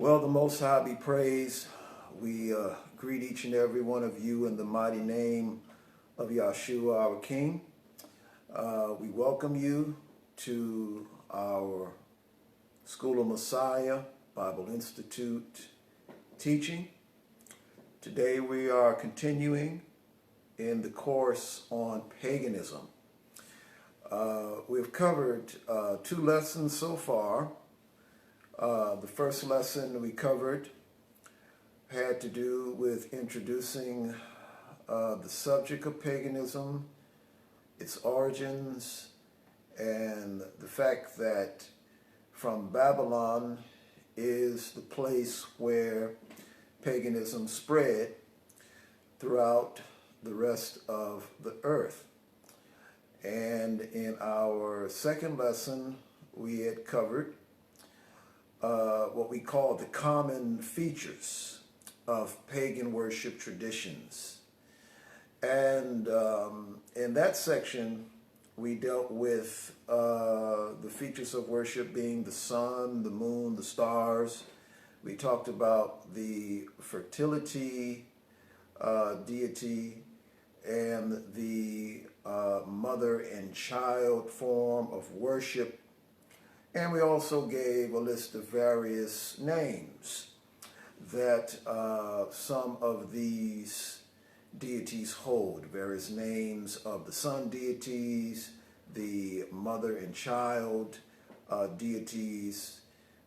Well, the Most High be praised. We greet each and every one of you in the mighty name of Yahshua, our King. We welcome you to our School of Messiah Bible Institute teaching. Today we are continuing in the course on paganism. We've covered 2 lessons so far. The first lesson we covered had to do with introducing the subject of paganism, its origins, and the fact that from Babylon is the place where paganism spread throughout the rest of the earth. And in our second lesson, we had covered what we call the common features of pagan worship traditions. And in that section, we dealt with the features of worship being the sun, the moon, the stars. We talked about the fertility deity and the mother and child form of worship. And we also gave a list of various names that some of these deities hold. Various names of the sun deities, the mother and child deities,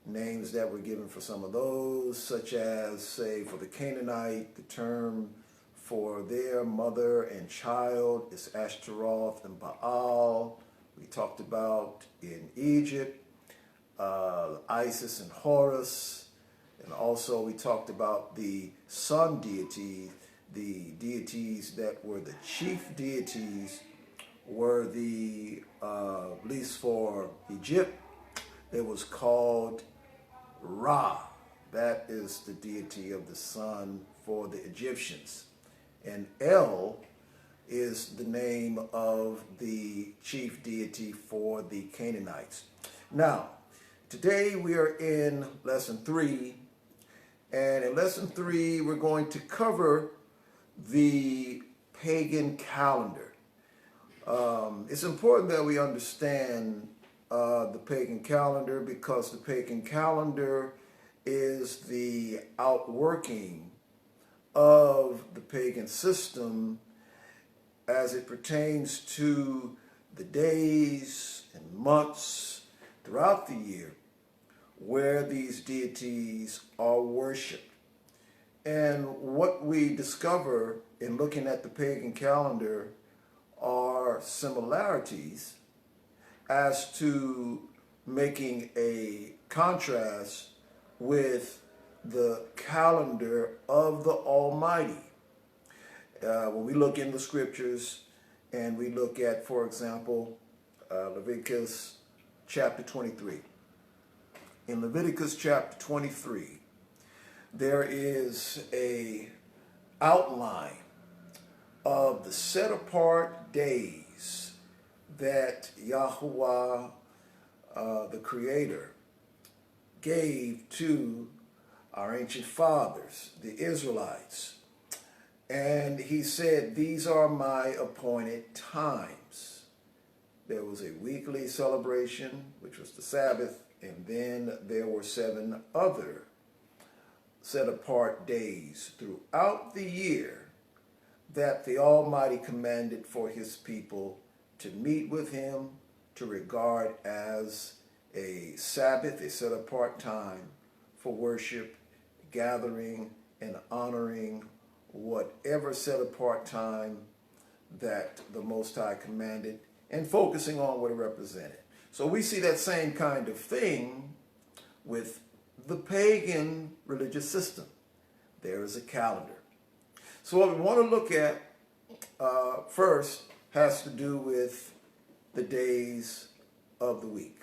names that were given for some of those, such as, say, for the Canaanite, the term for their mother and child is Ashtaroth and Baal. We talked about in Egypt, Isis and Horus, and also we talked about the sun deity. The deities that were the chief deities were the, at least for Egypt, it was called Ra. That is the deity of the sun for the Egyptians. And El is the name of the chief deity for the Canaanites. Now, today we are in lesson 3, and in lesson 3 we're going to cover the pagan calendar. It's important that we understand the pagan calendar, because the pagan calendar is the outworking of the pagan system as it pertains to the days and months throughout the year where these deities are worshipped. And what we discover in looking at the pagan calendar are similarities as to making a contrast with the calendar of the Almighty. When we look in the scriptures and we look at, for example, Leviticus chapter 23. In Leviticus chapter 23, there is a outline of the set apart days that Yahuwah, the Creator, gave to our ancient fathers, the Israelites. And he said, these are my appointed times. There was a weekly celebration, which was the Sabbath, and then there were 7 other set apart days throughout the year that the Almighty commanded for his people to meet with him, to regard as a Sabbath, a set apart time for worship, gathering, and honoring whatever set apart time that the Most High commanded, and focusing on what it represented. So we see that same kind of thing with the pagan religious system. There is a calendar. So what we want to look at first has to do with the days of the week.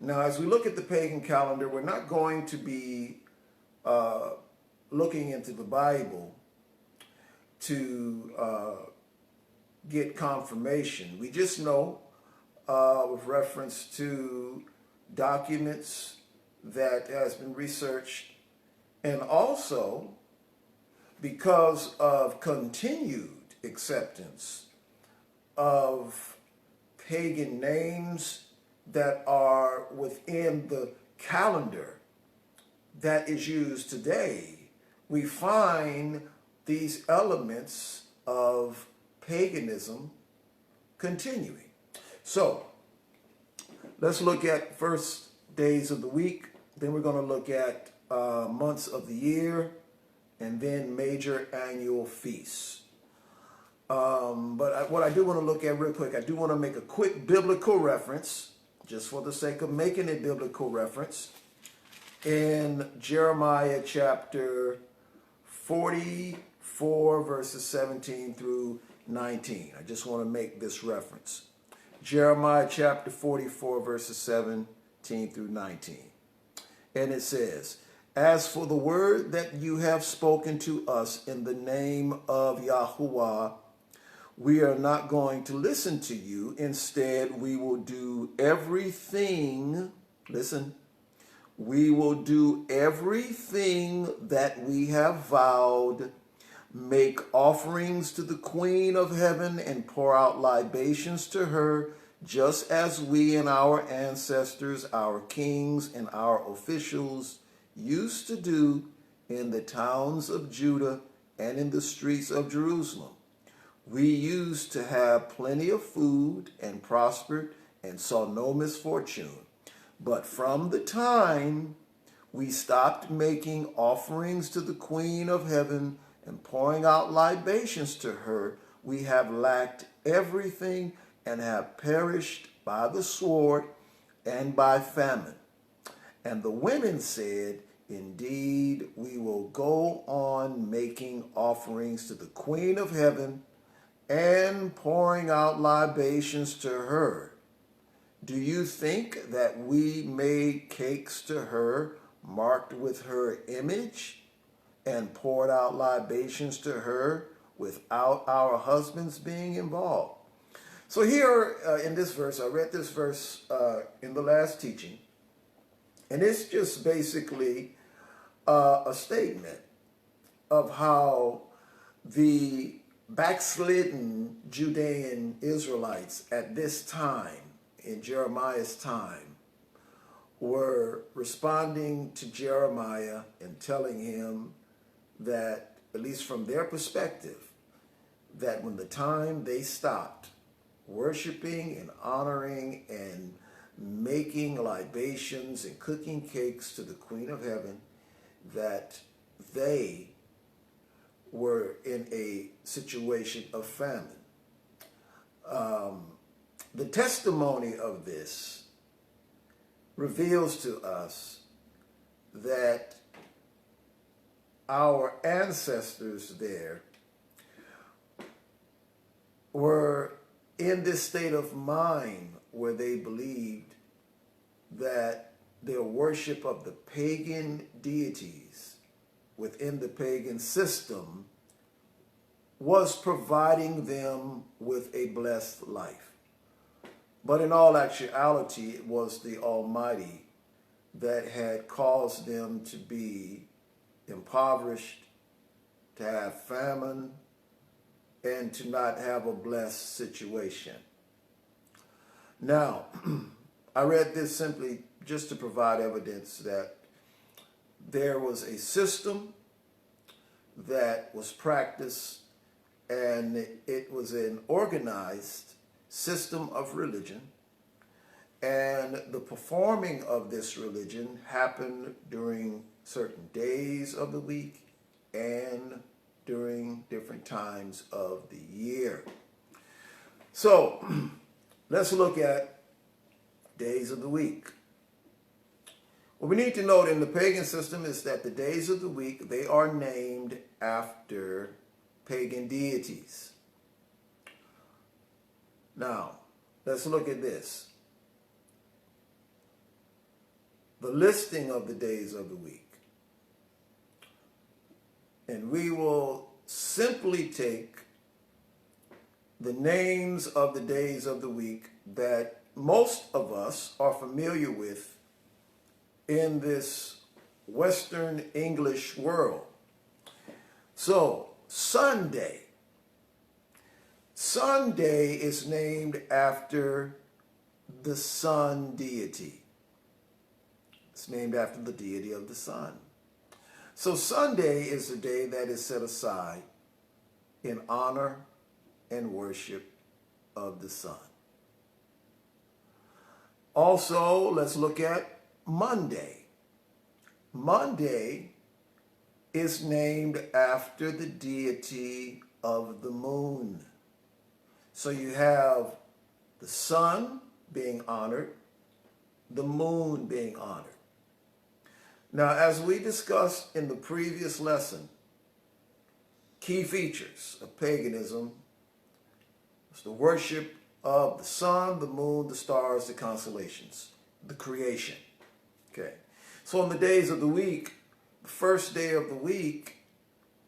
Now, as we look at the pagan calendar, we're not going to be looking into the Bible to get confirmation. We just know with reference to documents that has been researched And also because of continued acceptance of pagan names that are within the calendar that is used today, we find these elements of paganism continuing. So let's look at first days of the week, then we're going to look at months of the year, and then major annual feasts. But what I do want to look at real quick, I do want to make a quick biblical reference, just for the sake of making a biblical reference, in Jeremiah chapter 44, verses 17 through 19. I just want to make this reference. Jeremiah chapter 44, verses 17 through 19. And it says, "As for the word that you have spoken to us in the name of Yahuwah, we are not going to listen to you. Instead, we will do everything," listen, "we will do everything that we have vowed, make offerings to the Queen of Heaven and pour out libations to her, just as we and our ancestors, our kings, and our officials used to do in the towns of Judah and in the streets of Jerusalem. We used to have plenty of food and prospered and saw no misfortune. But from the time we stopped making offerings to the Queen of Heaven and pouring out libations to her, we have lacked everything and have perished by the sword and by famine." And the women said, "Indeed, we will go on making offerings to the Queen of Heaven and pouring out libations to her. Do you think that we made cakes to her marked with her image and poured out libations to her without our husbands being involved?" So here in this verse, I read this verse in the last teaching, and it's just basically a statement of how the backslidden Judean Israelites at this time, in Jeremiah's time, were responding to Jeremiah and telling him that, at least from their perspective, that when the time they stopped worshiping and honoring and making libations and cooking cakes to the Queen of Heaven, that they were in a situation of famine. The testimony of this reveals to us that our ancestors there were in this state of mind where they believed that their worship of the pagan deities within the pagan system was providing them with a blessed life. But in all actuality, it was the Almighty that had caused them to be impoverished, to have famine, and to not have a blessed situation. Now, I read this simply just to provide evidence that there was a system that was practiced, and it was an organized system of religion, and the performing of this religion happened during certain days of the week and during different times of the year. So let's look at days of the week. What we need to note in the pagan system is that the days of the week, they are named after pagan deities. Now, let's look at this. The listing of the days of the week. And we will simply take the names of the days of the week that most of us are familiar with in this Western English world. So, Sunday. Sunday is named after the sun deity. It's named after the deity of the sun. So Sunday is a day that is set aside in honor and worship of the sun. Also, let's look at Monday. Monday is named after the deity of the moon. So you have the sun being honored, the moon being honored. Now, as we discussed in the previous lesson, key features of paganism is the worship of the sun, the moon, the stars, the constellations, the creation. Okay. So on the days of the week, the first day of the week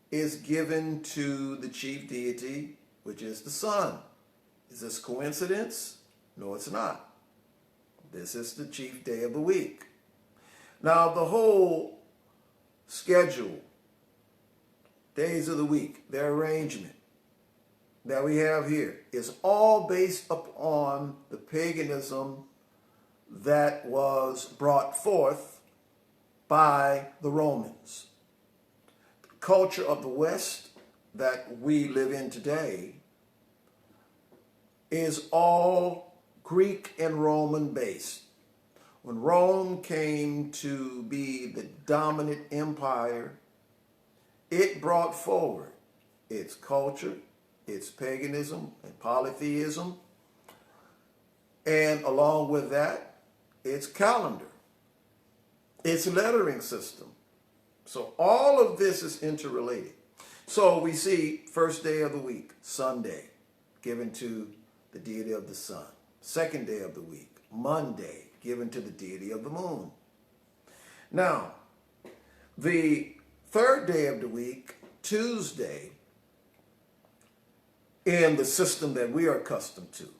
is given to the chief deity, which is the sun. Is this coincidence? No, it's not. This is the chief day of the week. Now, the whole schedule, days of the week, their arrangement that we have here is all based upon the paganism that was brought forth by the Romans. The culture of the West that we live in today is all Greek and Roman based. When Rome came to be the dominant empire, it brought forward its culture, its paganism and polytheism, and along with that, its calendar, its lettering system. So all of this is interrelated. So we see first day of the week, Sunday, given to the deity of the sun. Second day of the week, Monday, given to the deity of the moon. Now, the third day of the week, Tuesday, in the system that we are accustomed to,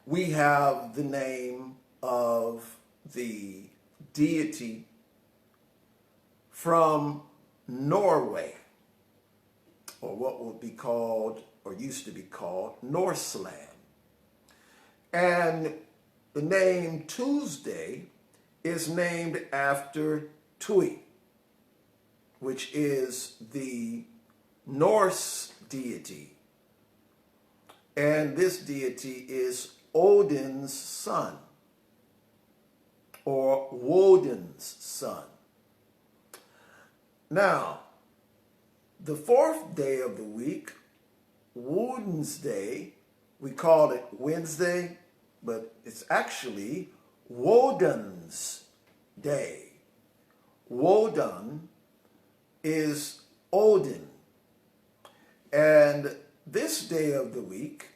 we have the name of the deity from Norway, or what would be called, or used to be called, Norseland. And the name Tuesday is named after Tui, which is the Norse deity. And this deity is Odin's son, or Woden's son. Now, the fourth day of the week, Woden's Day, we call it Wednesday, but it's actually Woden's Day. Woden is Odin. And this day of the week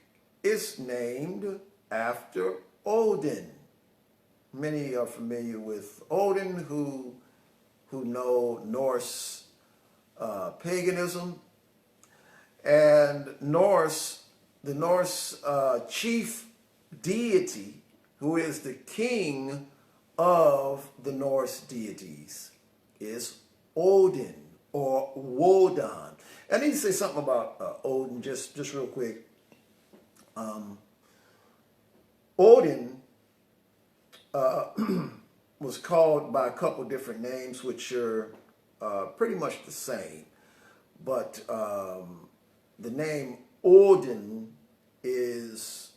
is named after Odin. Many are familiar with Odin who know Norse paganism. And the Norse chief deity, who is the king of the Norse deities, is Odin, or Woden. I need to say something about Odin just real quick. Odin was called by a couple different names, which are pretty much the same. But the name Odin is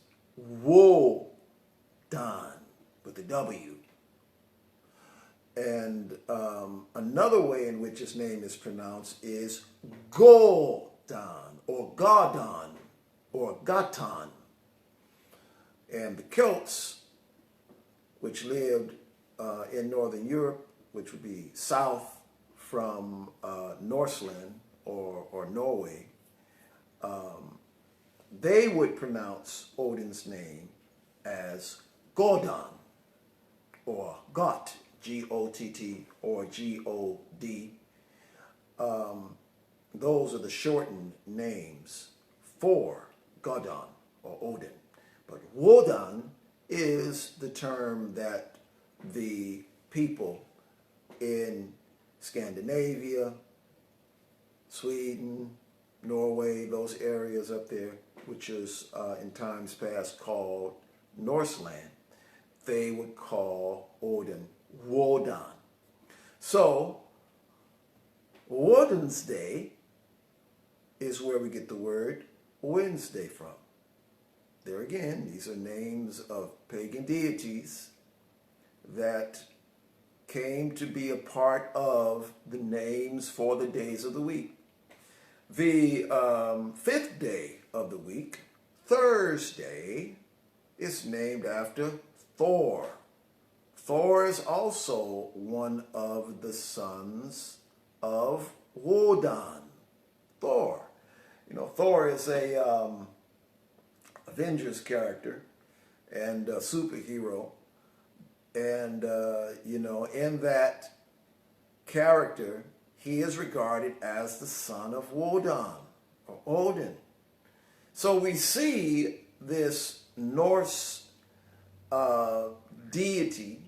Wodan with a W. And another way in which his name is pronounced is Godan, or Godon, or Gatan. And the Celts, which lived in Northern Europe, which would be south from Norseland or Norway, they would pronounce Odin's name as Godon, or Got, G-O-T-T, or G-O-D. Those are the shortened names for Godon, or Odin. But Wodan is the term that the people in Scandinavia, Sweden, Norway, those areas up there, which is in times past called Norseland, they would call Odin Wodan. So, Woden's Day is where we get the word Wednesday from. There again, these are names of pagan deities that came to be a part of the names for the days of the week. The fifth day of the week, Thursday, is named after Thor. Thor is also one of the sons of Wodan. Thor. You know, Thor is a Avengers character and a superhero. And, you know, in that character, he is regarded as the son of Wodan, or Odin. So we see this Norse deity,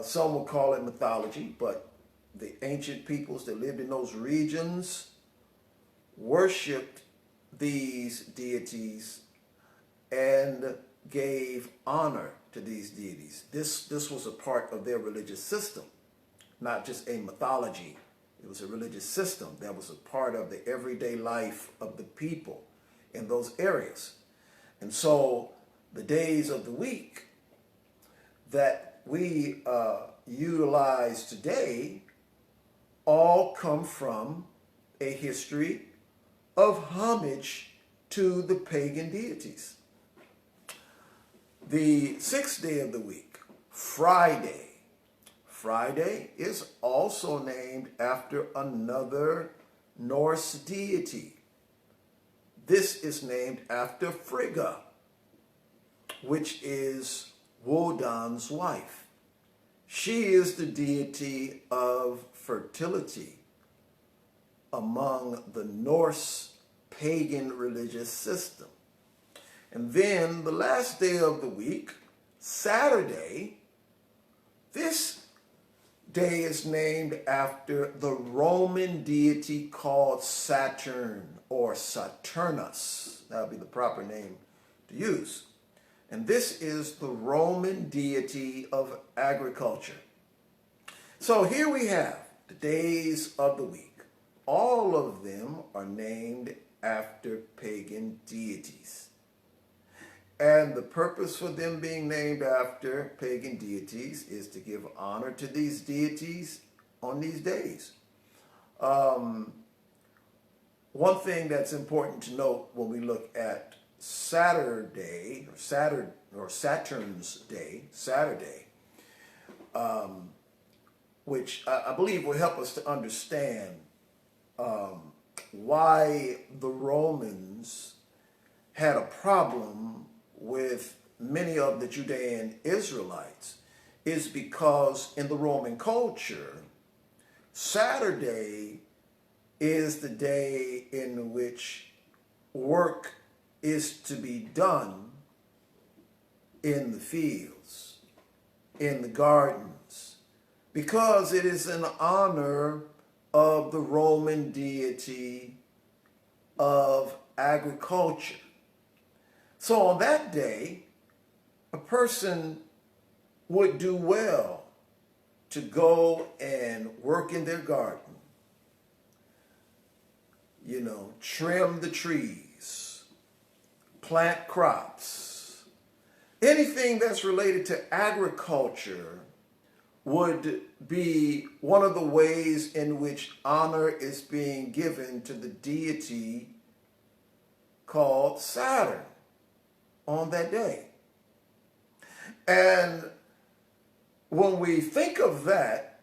some would call it mythology, but the ancient peoples that lived in those regions worshipped these deities and gave honor to these deities. This was a part of their religious system, not just a mythology. It was a religious system that was a part of the everyday life of the people in those areas. And so the days of the week that we utilize today all come from a history of homage to the pagan deities. The sixth day of the week, Friday. Friday is also named after another Norse deity. This is named after Frigga, which is Wodan's wife. She is the deity of fertility among the Norse pagan religious system. And then the last day of the week, Saturday, this day is named after the Roman deity called Saturn or Saturnus. That would be the proper name to use. And this is the Roman deity of agriculture. So here we have the days of the week. All of them are named after pagan deities. And the purpose for them being named after pagan deities is to give honor to these deities on these days. One thing that's important to note when we look at Saturday, or Saturn's Day, Saturday, which I believe will help us to understand why the Romans had a problem with many of the Judean Israelites, is because in the Roman culture, Saturday is the day in which work is to be done in the fields, in the gardens, because it is in honor of the Roman deity of agriculture. So on that day, a person would do well to go and work in their garden, you know, trim the trees, plant crops. Anything that's related to agriculture would be one of the ways in which honor is being given to the deity called Saturn on that day. And when we think of that,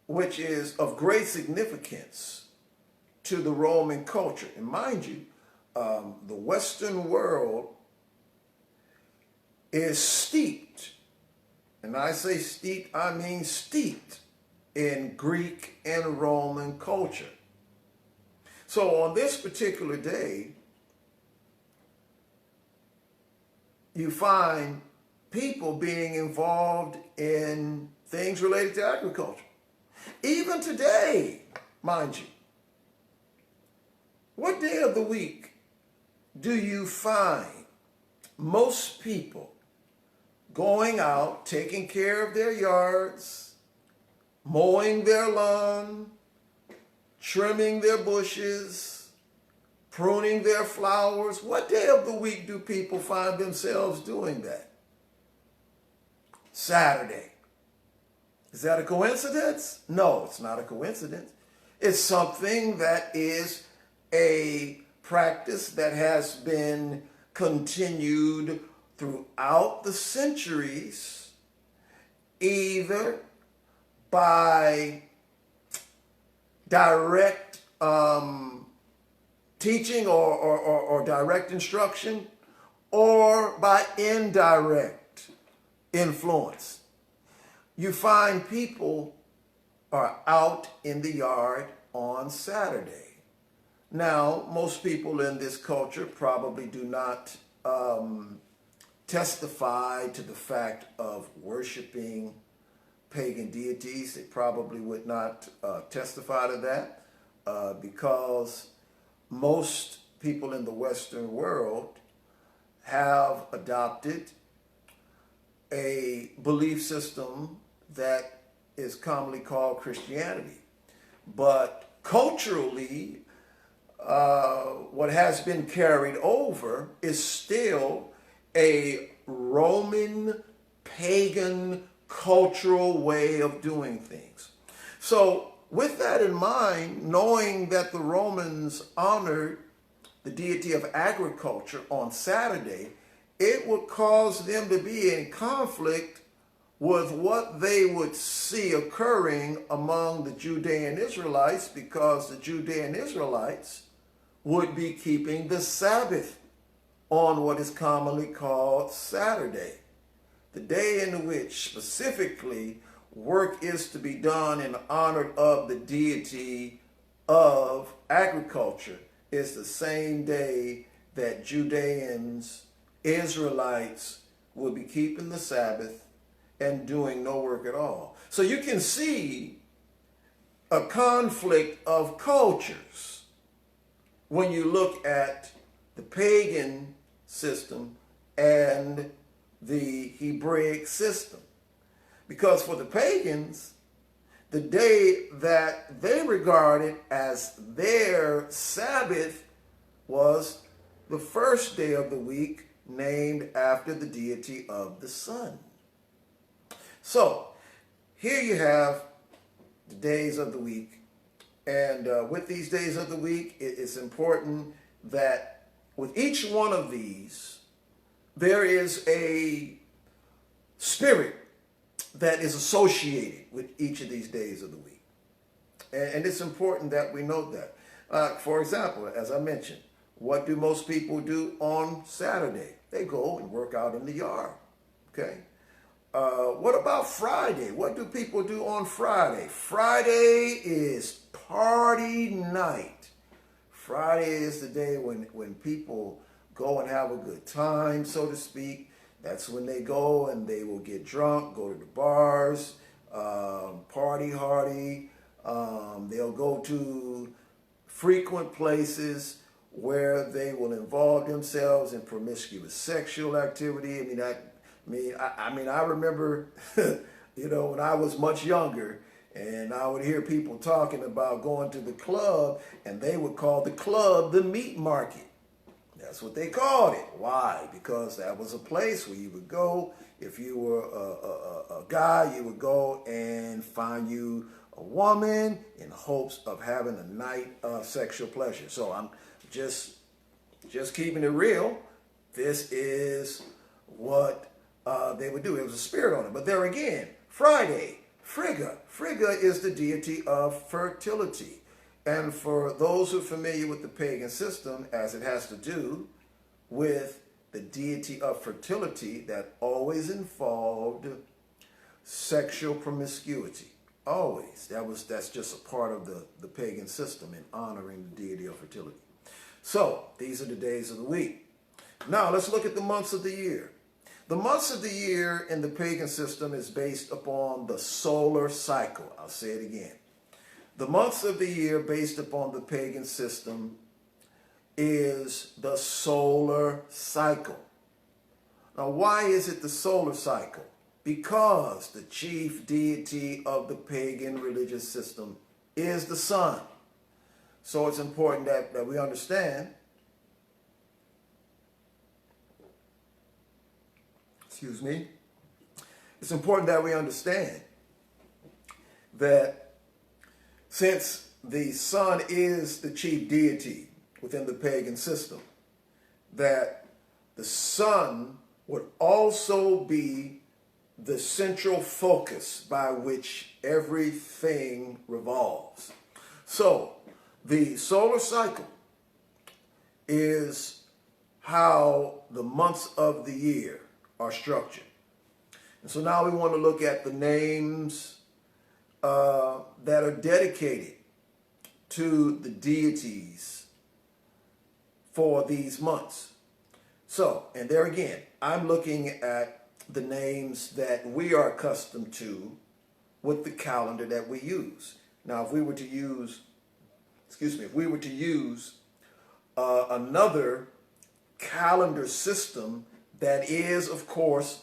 which is of great significance to the Roman culture, and mind you, the Western world is steeped, and I say steeped, I mean steeped in Greek and Roman culture. So on this particular day, you find people being involved in things related to agriculture. Even today, mind you, what day of the week do you find most people going out, taking care of their yards, mowing their lawn, trimming their bushes, pruning their flowers? What day of the week do people find themselves doing that? Saturday. Is that a coincidence? No, it's not a coincidence. It's something that is a practice that has been continued throughout the centuries, either by direct teaching or direct instruction, or by indirect influence. You find people are out in the yard on Saturday. Now, most people in this culture probably do not testify to the fact of worshiping pagan deities. They probably would not testify to that because most people in the Western world have adopted a belief system that is commonly called Christianity. But culturally, what has been carried over is still a Roman pagan cultural way of doing things. So with that in mind, knowing that the Romans honored the deity of agriculture on Saturday, it would cause them to be in conflict with what they would see occurring among the Judean Israelites, because the Judean Israelites would be keeping the Sabbath on what is commonly called Saturday, the day in which specifically work is to be done in honor of the deity of agriculture. Is the same day that Judeans, Israelites, will be keeping the Sabbath and doing no work at all. So you can see a conflict of cultures when you look at the pagan system and the Hebraic system. Because for the pagans, the day that they regarded as their Sabbath was the first day of the week, named after the deity of the sun. So here you have the days of the week. And with these days of the week, it's important that with each one of these, there is a spirit that is associated with each of these days of the week. And it's important that we note that. For example, as I mentioned, what do most people do on Saturday? They go and work out in the yard, okay? What about Friday? What do people do on Friday? Friday is party night. Friday is the day when people go and have a good time, so to speak. That's when they go and they will get drunk, go to the bars, party hardy. They'll go to frequent places where they will involve themselves in promiscuous sexual activity. I remember, when I was much younger, and I would hear people talking about going to the club, and they would call the club the meat market. That's what they called it. Why? Because that was a place where you would go. If you were a guy, you would go and find you a woman in hopes of having a night of sexual pleasure. So I'm just keeping it real. This is what they would do. It was a spirit on it. But there again, Friday, Frigga. Frigga is the deity of fertility. And for those who are familiar with the pagan system, as it has to do with the deity of fertility, that always involved sexual promiscuity. Always. That's just a part of the pagan system in honoring the deity of fertility. So these are the days of the week. Now let's look at the months of the year. The months of the year in the pagan system is based upon the solar cycle. I'll say it again. The months of the year based upon the pagan system is the solar cycle. Now, why is it the solar cycle? Because the chief deity of the pagan religious system is the sun. So it's important that we understand, it's important that we understand that since the sun is the chief deity within the pagan system, that the sun would also be the central focus by which everything revolves. So the solar cycle is how the months of the year are structured. And so now we want to look at the names that are dedicated to the deities for these months. So, and there again, I'm looking at the names that we are accustomed to with the calendar that we use. Now, if we were to use, another calendar system that is, of course,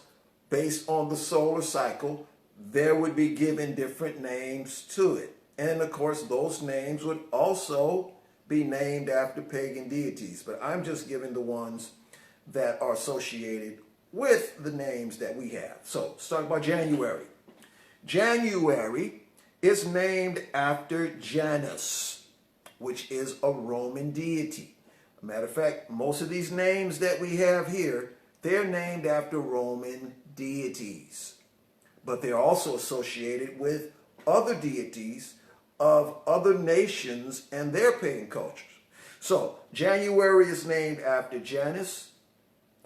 based on the solar cycle, there would be given different names to it. And of course, those names would also be named after pagan deities. But I'm just giving the ones that are associated with the names that we have. So, starting by January. January is named after Janus, which is a Roman deity. Matter of fact, most of these names that we have here, they're named after Roman deities. But they're also associated with other deities of other nations and their pagan cultures. So, January is named after Janus,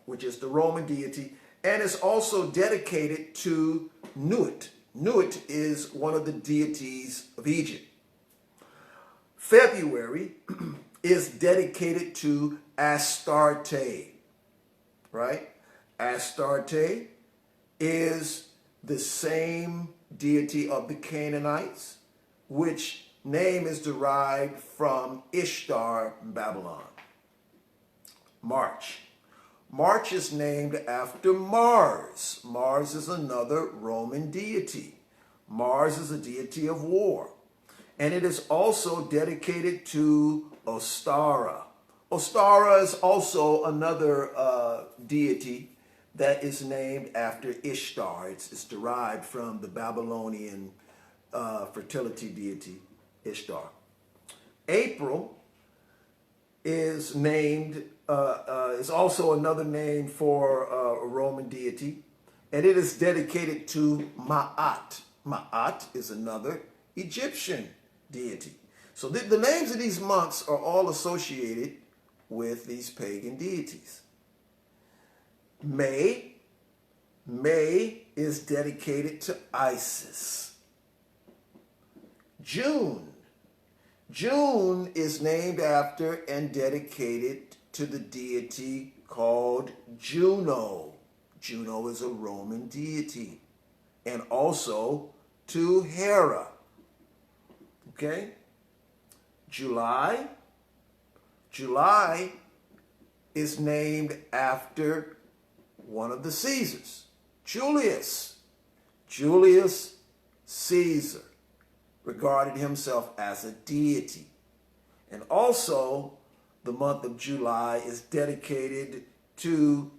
which is the Roman deity, and is also dedicated to Nut. Nut is one of the deities of Egypt. February is dedicated to Astarte, right? Astarte is the same deity of the Canaanites, which name is derived from Ishtar, Babylon. March. March is named after Mars. Mars is another Roman deity. Mars is a deity of war. And it is also dedicated to Ostara. Ostara is also another deity that is named after Ishtar. It's derived from the Babylonian fertility deity Ishtar. April is named, is also another name for a Roman deity, and it is dedicated to Ma'at. Ma'at is another Egyptian deity. So the names of these months are all associated with these pagan deities. May is dedicated to Isis. June is named after and dedicated to the deity called Juno. Juno is a Roman deity. And also to Hera. Okay? July is named after one of the Caesars, Julius. Julius Caesar regarded himself as a deity. And also, the month of July is dedicated to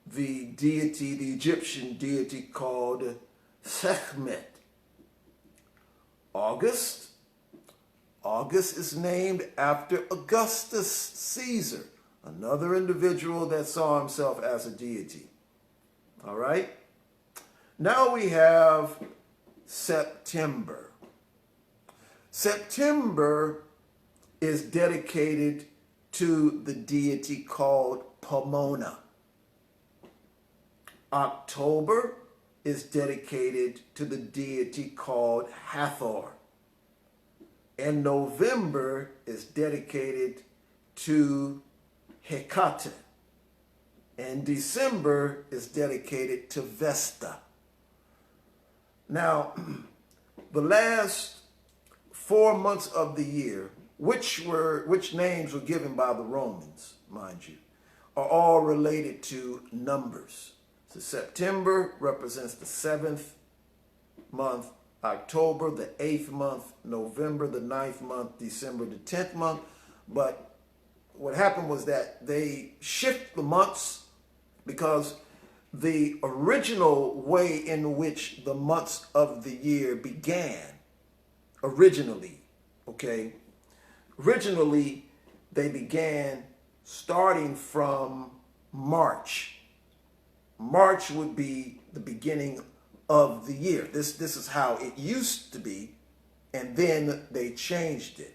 the deity, the Egyptian deity called Sekhmet. August is named after Augustus Caesar, another individual that saw himself as a deity. All right? Now we have September. September is dedicated to the deity called Pomona. October is dedicated to the deity called Hathor. And November is dedicated to Hecate. And December is dedicated to Vesta. Now, the last 4 months of the year, which names were given by the Romans, mind you, are all related to numbers. So September represents the 7th month, October the 8th month, November the 9th month, December the 10th month. But what happened was that they shift the months because the original way in which the months of the year began originally, they began starting from March. March would be the beginning of the year. This is how it used to be, and then they changed it.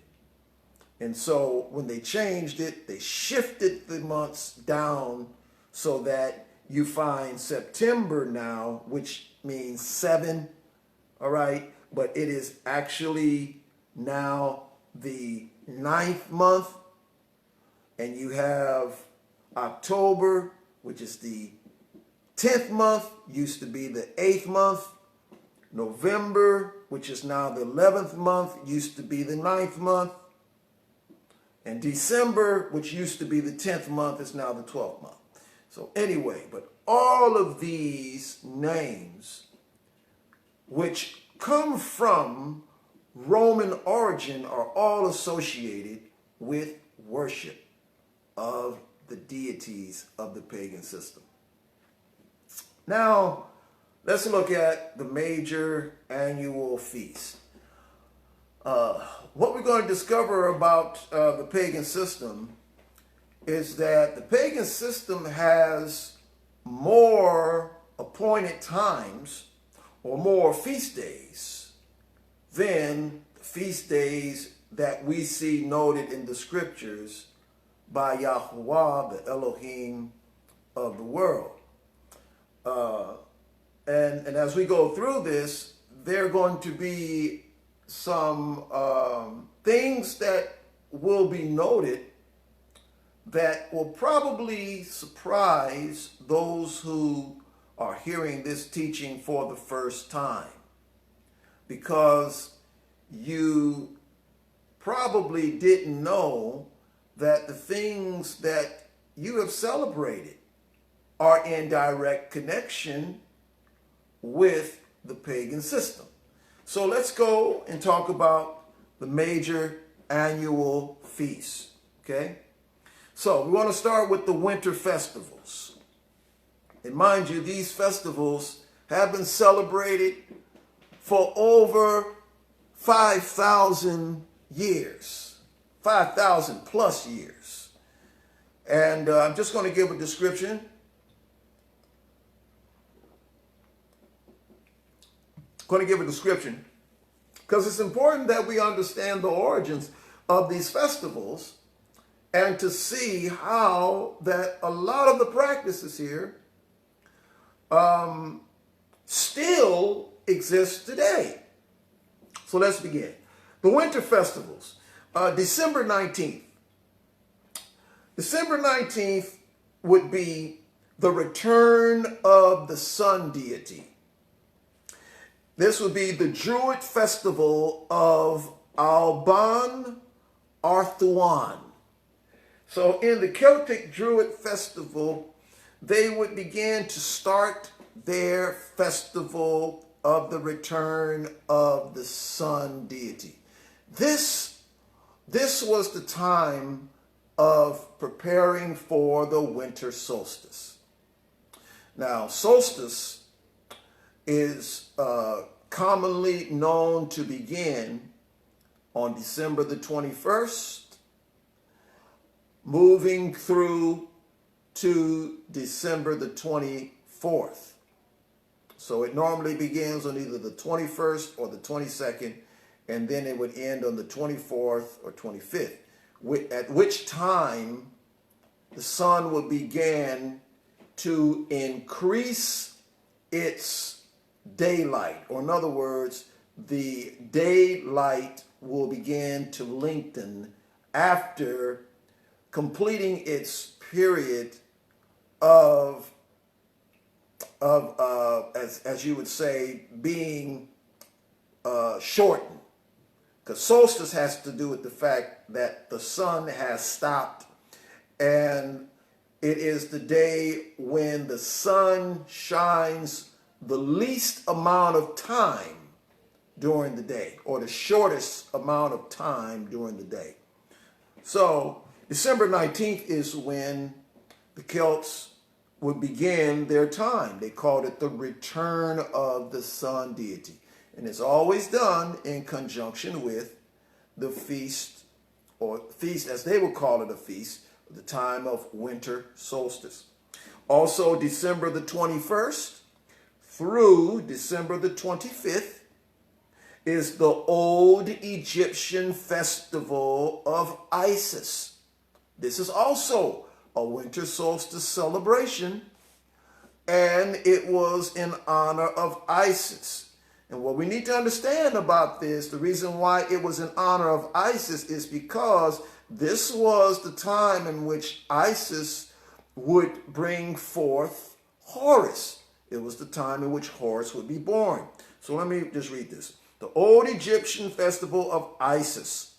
And so when they changed it, they shifted the months down so that you find September now, which means 7, all right? But it is actually now the 9th month, and you have October, which is the 10th month, used to be the 8th month. November, which is now the 11th month, used to be the 9th month. And December, which used to be the 10th month, is now the 12th month. So anyway, but all of these names, which come from Roman origin, are all associated with worship of the deities of the pagan system. Now, let's look at the major annual feast. What we're going to discover about the pagan system is that the pagan system has more appointed times or more feast days than the feast days that we see noted in the scriptures by Yahuwah, the Elohim of the world. And as we go through this, there are going to be some things that will be noted that will probably surprise those who are hearing this teaching for the first time, because you probably didn't know that the things that you have celebrated are in direct connection with the pagan system. So let's go and talk about the major annual feasts, okay? So we want to start with the winter festivals. And mind you, these festivals have been celebrated for over 5,000 years, 5,000 plus years. And I'm just going to give a description. Because it's important that we understand the origins of these festivals and to see how that a lot of the practices here still exist today. So let's begin. The winter festivals, December 19th. December 19th would be the return of the sun deity. This would be the Druid festival of Alban Arthuan. So in the Celtic Druid festival, they would begin to start their festival of the return of the sun deity. This was the time of preparing for the winter solstice. Now, solstice is commonly known to begin on December the 21st, moving through to December the 24th. So it normally begins on either the 21st or the 22nd, and then it would end on the 24th or 25th, at which time the sun would begin to increase its daylight, or in other words, the daylight will begin to lengthen after completing its period of as you would say, being shortened. Because solstice has to do with the fact that the sun has stopped, and it is the day when the sun shines the least amount of time during the day, or the shortest amount of time during the day. So December 19th is when the Celts would begin their time. They called it the return of the sun deity. And it's always done in conjunction with the feast, or feast as they would call it, a feast, the time of winter solstice. Also, December the 21st through December the 25th is the old Egyptian festival of Isis. This is also a winter solstice celebration, and it was in honor of Isis. And what we need to understand about this, the reason why it was in honor of Isis, is because this was the time in which Isis would bring forth Horus. It was the time in which Horus would be born. So let me just read this. The old Egyptian festival of Isis,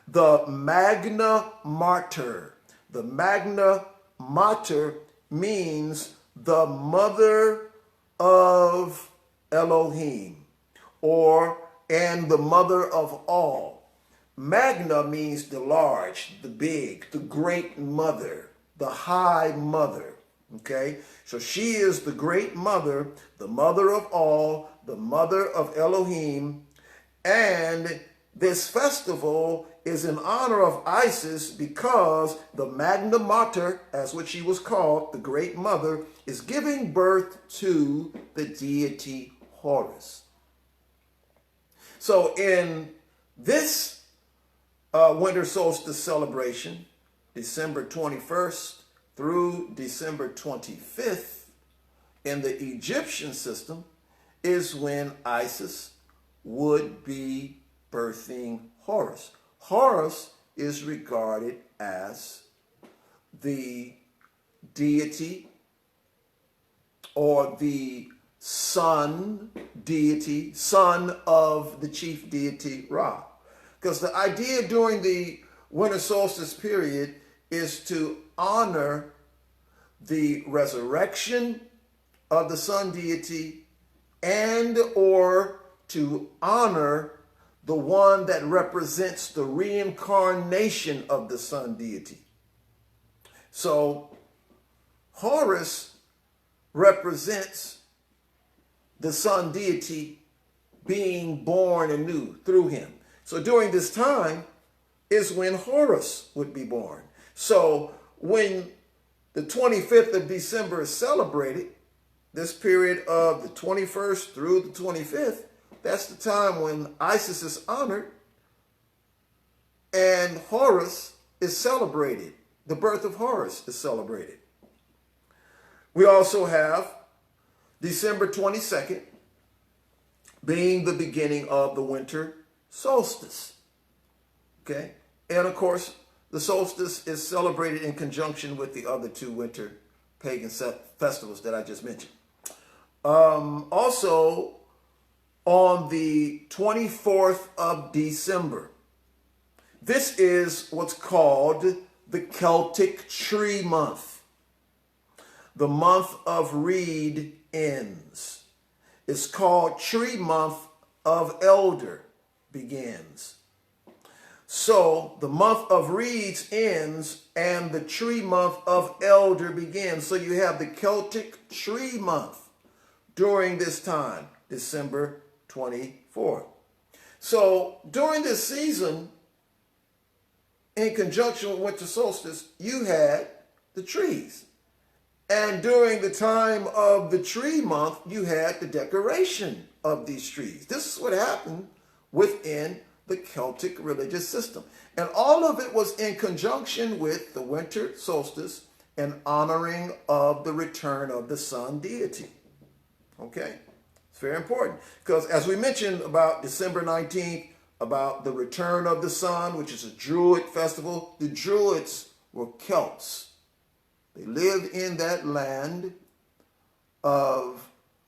the Magna Mater. The Magna Mater means the mother of Elohim, and the mother of all. Magna means the large, the big, the great mother, the high mother. Okay, so she is the great mother, the mother of all, the mother of Elohim, and this festival is in honor of Isis because the Magna Mater, as what she was called, the great mother, is giving birth to the deity Horus. So in this winter solstice celebration, December 21st through December 25th, in the Egyptian system, is when Isis would be birthing Horus. Horus is regarded as the deity, or the sun deity, son of the chief deity Ra. Because the idea during the winter solstice period is to honor the resurrection of the sun deity, and or to honor the one that represents the reincarnation of the sun deity. So Horus represents the sun deity being born anew through him. So during this time is when Horus would be born. So when the 25th of December is celebrated, this period of the 21st through the 25th, that's the time when Isis is honored and Horus is celebrated. The birth of Horus is celebrated. We also have December 22nd being the beginning of the winter solstice. Okay? And of course, the solstice is celebrated in conjunction with the other two winter pagan festivals that I just mentioned. Also, on the 24th of December, this is what's called the Celtic tree month. The month of reed ends. It's called tree month of elder begins. So the month of reeds ends and the tree month of elder begins. So you have the Celtic tree month during this time, December 24th. So during this season, in conjunction with winter solstice, you had the trees. And during the time of the tree month, you had the decoration of these trees. This is what happened within the Celtic religious system. And all of it was in conjunction with the winter solstice and honoring of the return of the sun deity. Okay? It's very important. Because as we mentioned about December 19th, about the return of the sun, which is a Druid festival, the Druids were Celts. They lived in that land of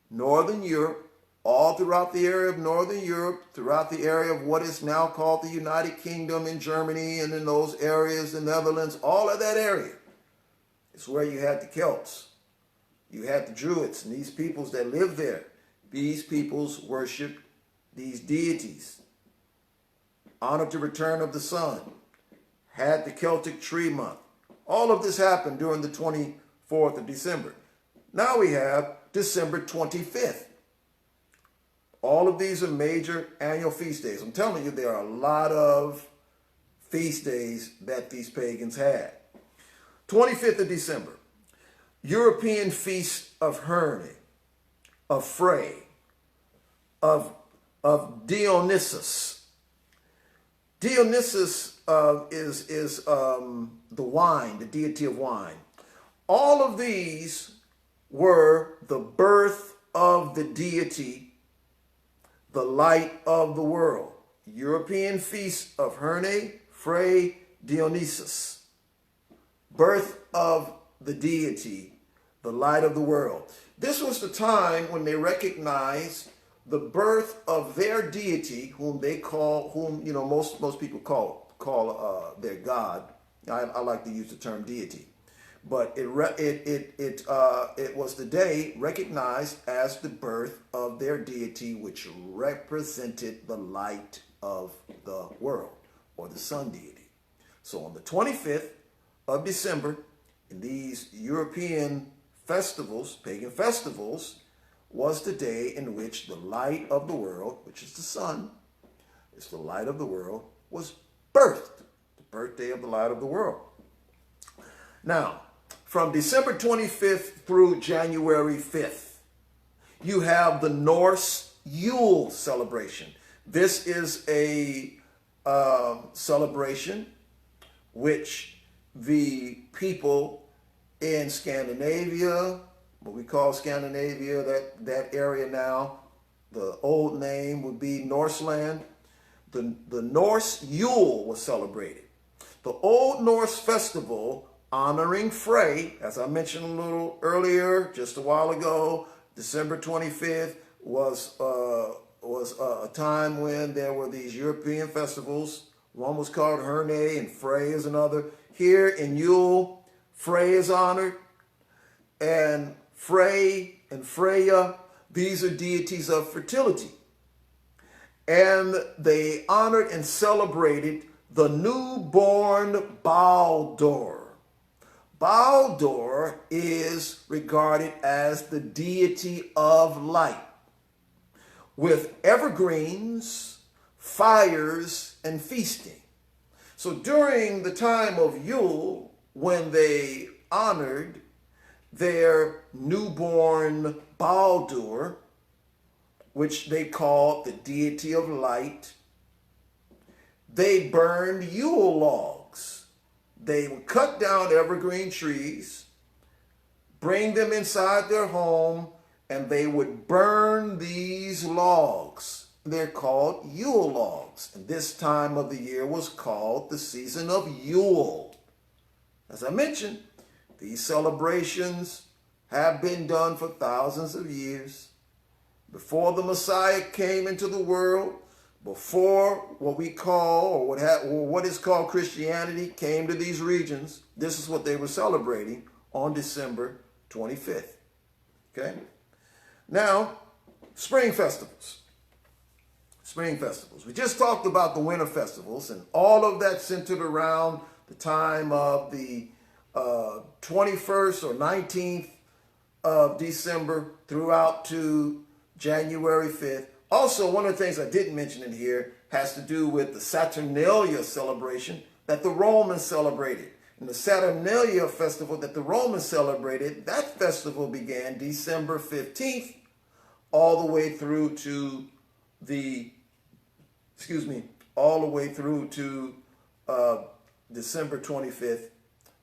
Northern Europe, all throughout the area of Northern Europe, throughout the area of what is now called the United Kingdom in Germany, and in those areas, the Netherlands, all of that area. It's where you had the Celts, you had the Druids, and these peoples that lived there. These peoples worshiped these deities, honored the return of the sun, had the Celtic tree month. All of this happened during the 24th of December. Now we have December 25th. All of these are major annual feast days. I'm telling you, there are a lot of feast days that these pagans had. 25th of December, European feast of Herne, of Frey, of Dionysus. Dionysus is the wine, the deity of wine. All of these were the birth of the deity, the light of the world. European feast of Herne, Frey, Dionysus. Birth of the deity, the light of the world. This was the time when they recognized the birth of their deity, whom most people call their god. I like to use the term deity, but it was the day recognized as the birth of their deity, which represented the light of the world, or the sun deity. So on the 25th of December, in these European festivals, pagan festivals, was the day in which the light of the world, which is the sun, is the light of the world, was birthed. The birthday of the light of the world. Now, from December 25th through January 5th, you have the Norse Yule celebration. This is a celebration which the people in Scandinavia, what we call Scandinavia, that area now, the old name would be Norseland. The Norse Yule was celebrated. The Old Norse festival honoring Frey, as I mentioned a little earlier, just a while ago, December 25th was a time when there were these European festivals. One was called Herne, and Frey is another. Here in Yule, Frey is honored, and Frey and Freya, these are deities of fertility. And they honored and celebrated the newborn Baldur. Baldur is regarded as the deity of light, with evergreens, fires, and feasting. So during the time of Yule, when they honored their newborn Baldur, which they called the deity of light, they burned Yule logs. They would cut down evergreen trees, bring them inside their home, and they would burn these logs. They're called Yule logs. And this time of the year was called the season of Yule. As I mentioned, these celebrations have been done for thousands of years. Before the Messiah came into the world, before what we call, or what is called Christianity came to these regions, this is what they were celebrating on December 25th. Okay? Now, spring festivals. Spring festivals. We just talked about the winter festivals, and all of that centered around the time of the 21st or 19th of December throughout to January 5th. Also, one of the things I didn't mention in here has to do with the Saturnalia celebration that the Romans celebrated. And the Saturnalia festival that the Romans celebrated, that festival began December 15th all the way through to December 25th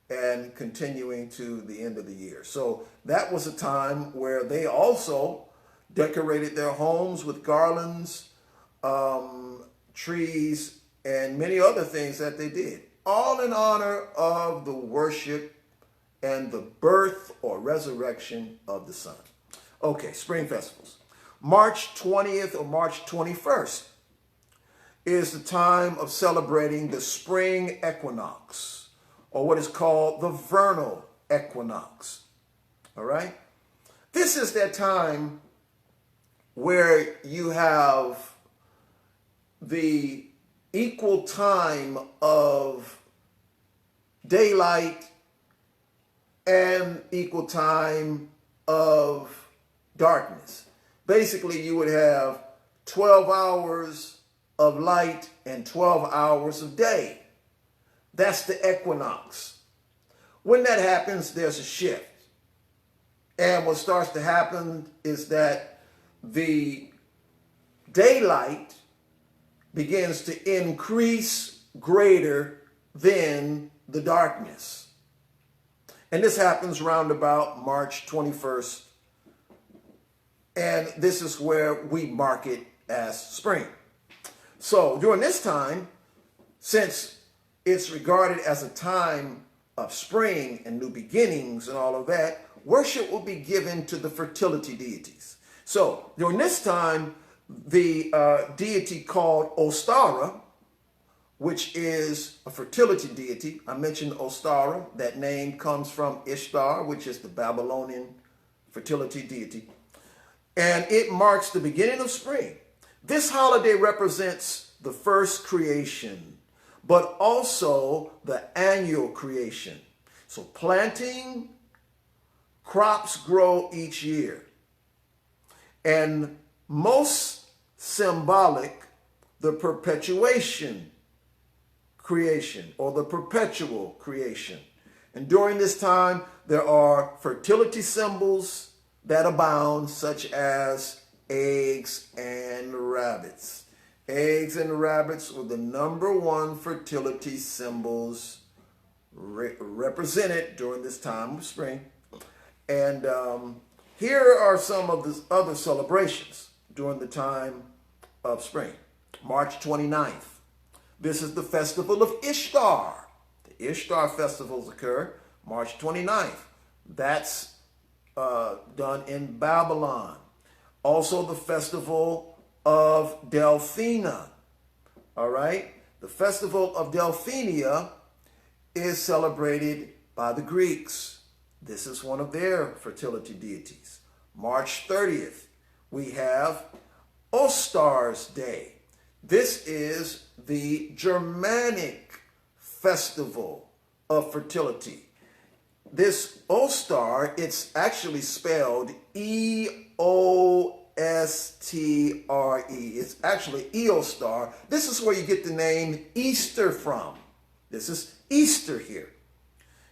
and continuing to the end of the year. So that was a time where they also decorated their homes with garlands, trees, and many other things that they did, all in honor of the worship and the birth or resurrection of the sun. Okay, spring festivals. March 20th or March 21st is the time of celebrating the spring equinox, or what is called the vernal equinox. All right? This is that time where you have the equal time of daylight and equal time of darkness. Basically, you would have 12 hours of light and 12 hours of day. That's the equinox. When that happens, there's a shift. And what starts to happen is that the daylight begins to increase greater than the darkness. And this happens around about March 21st. And this is where we mark it as spring. So during this time, since it's regarded as a time of spring and new beginnings and all of that, worship will be given to the fertility deities. So during this time, the deity called Ostara, which is a fertility deity. I mentioned Ostara. That name comes from Ishtar, which is the Babylonian fertility deity. And it marks the beginning of spring. This holiday represents the first creation, but also the annual creation. So planting, crops grow each year. And most symbolic, the perpetuation creation or the perpetual creation. And during this time, there are fertility symbols that abound, such as eggs and rabbits. Eggs and rabbits were the #1 fertility symbols represented during this time of spring. And here are some of the other celebrations during the time of spring. March 29th. This is the festival of Ishtar. The Ishtar festivals occur March 29th. That's done in Babylon. Also the festival of Delphina. All right? The festival of Delphina is celebrated by the Greeks. This is one of their fertility deities. March 30th, we have Ostar's Day. This is the Germanic festival of fertility. This Ostar, it's actually spelled E-O-S-T-R-E. It's actually Eostar. This is where you get the name Easter from. This is Easter here.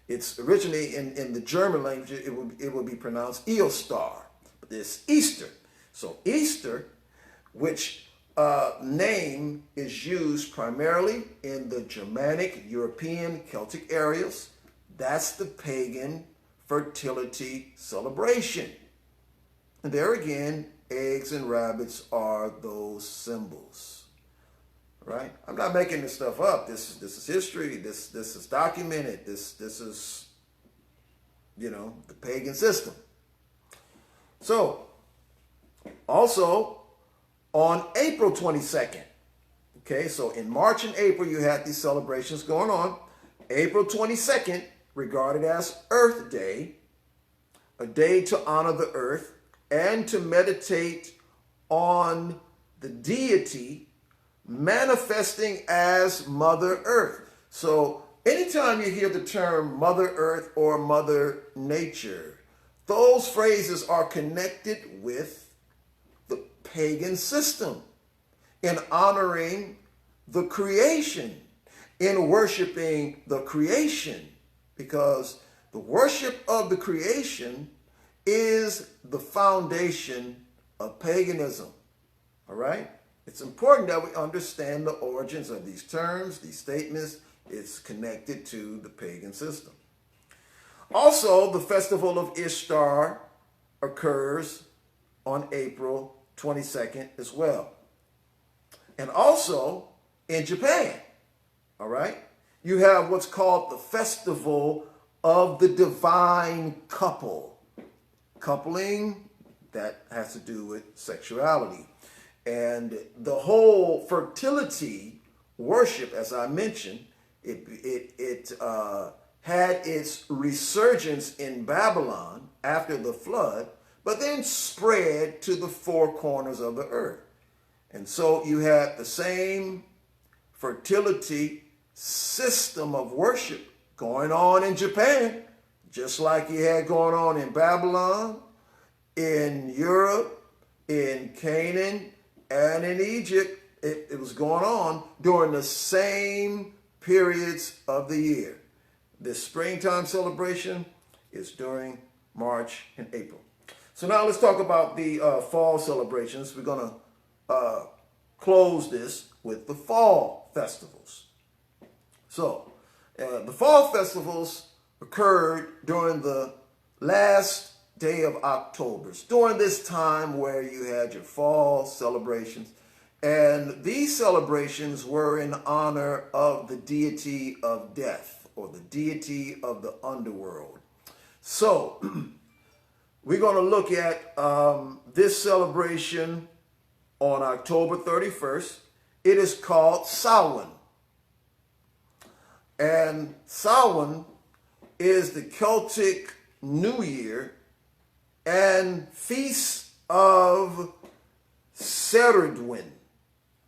It's originally in the German language, it would be pronounced Eostar. But this Easter. So Easter, which name is used primarily in the Germanic, European, Celtic areas. That's the pagan fertility celebration. And there again, eggs and rabbits are those symbols. Right? I'm not making this stuff up. This is history. This is documented. This is, the pagan system. So, also on April 22nd, okay, so in March and April you had these celebrations going on. April 22nd, regarded as Earth Day, a day to honor the earth and to meditate on the deity manifesting as Mother Earth. So anytime you hear the term Mother Earth or Mother Nature, those phrases are connected with the pagan system in honoring the creation, in worshiping the creation, because the worship of the creation is the foundation of paganism. All right? It's important that we understand the origins of these terms, these statements. It's connected to the pagan system. Also, the festival of Ishtar occurs on April 22nd as well. And also in Japan, all right, you have what's called the festival of the divine couple. Coupling, that has to do with sexuality. And the whole fertility worship, as I mentioned, it had its resurgence in Babylon after the flood, but then spread to the four corners of the earth. And so you had the same fertility system of worship going on in Japan, just like you had going on in Babylon, in Europe, in Canaan, and in Egypt. It was going on during the same periods of the year. This springtime celebration is during March and April. So now let's talk about the fall celebrations. We're going to close this with the fall festivals. So the fall festivals occurred during the last day of October, during this time where you had your fall celebrations. And these celebrations were in honor of the deity of death, or the deity of the underworld. So we're going to look at this celebration on October 31st. It is called Samhain. And Samhain is the Celtic New Year and feast of Ceridwen,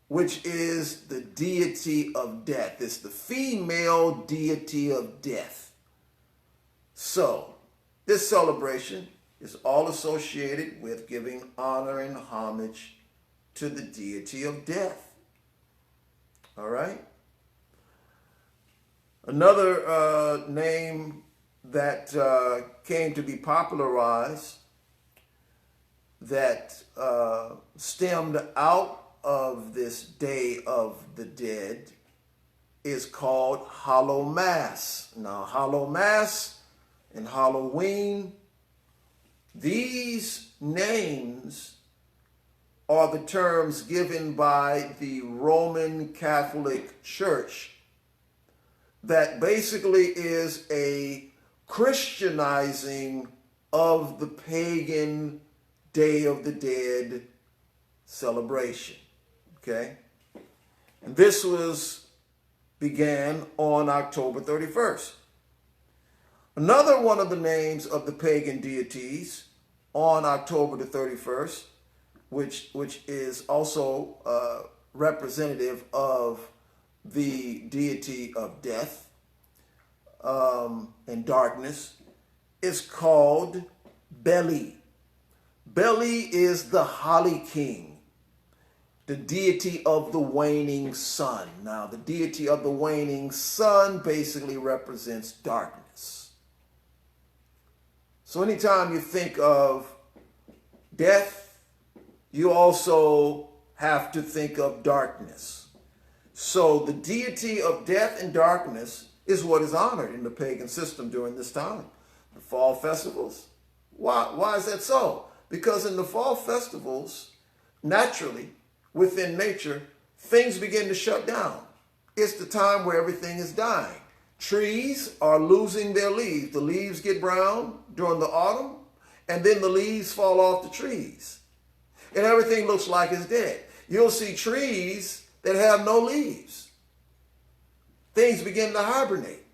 which is the deity of death. It's the female deity of death. So this celebration is all associated with giving honor and homage to the deity of death. All right? Another name that came to be popularized that stemmed out of this Day of the Dead is called Hallow Mass. Now, Hallow Mass and Halloween, these names are the terms given by the Roman Catholic Church that basically is a Christianizing of the pagan Day of the Dead celebration. Okay? And this began on October 31st. Another one of the names of the pagan deities on October the 31st, which is also representative of the deity of death and darkness, is called Beli. Beli is the Holly King, the deity of the waning sun. Now, the deity of the waning sun basically represents darkness. So anytime you think of death, you also have to think of darkness. So the deity of death and darkness is what is honored in the pagan system during this time. The fall festivals. Why is that so? Because in the fall festivals, naturally, within nature, things begin to shut down. It's the time where everything is dying. Trees are losing their leaves. The leaves get brown during the autumn, and then the leaves fall off the trees. And everything looks like it's dead. You'll see trees that have no leaves. Things begin to hibernate.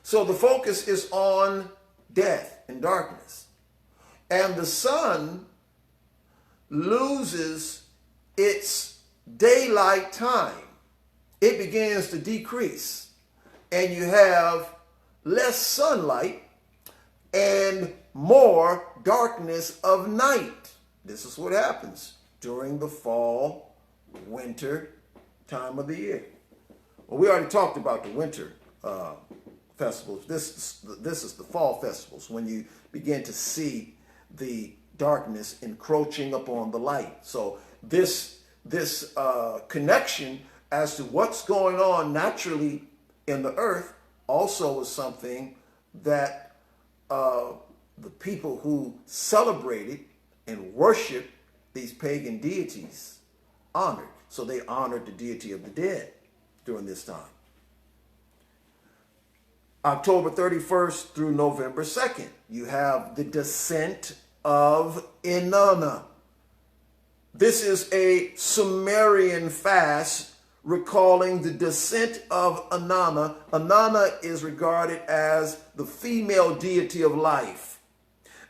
So the focus is on death and darkness. And the sun loses its daylight time. It begins to decrease. And you have less sunlight and more darkness of night. This is what happens during the fall, winter time of the year. Well, we already talked about the winter festivals. This is the fall festivals, when you begin to see the darkness encroaching upon the light. So this connection as to what's going on naturally in the earth also is something that the people who celebrated and worshiped these pagan deities honored. So they honored the deity of the dead during this time. October 31st through November 2nd, you have the descent of Inanna. This is a Sumerian fast recalling the descent of Inanna. Inanna is regarded as the female deity of life.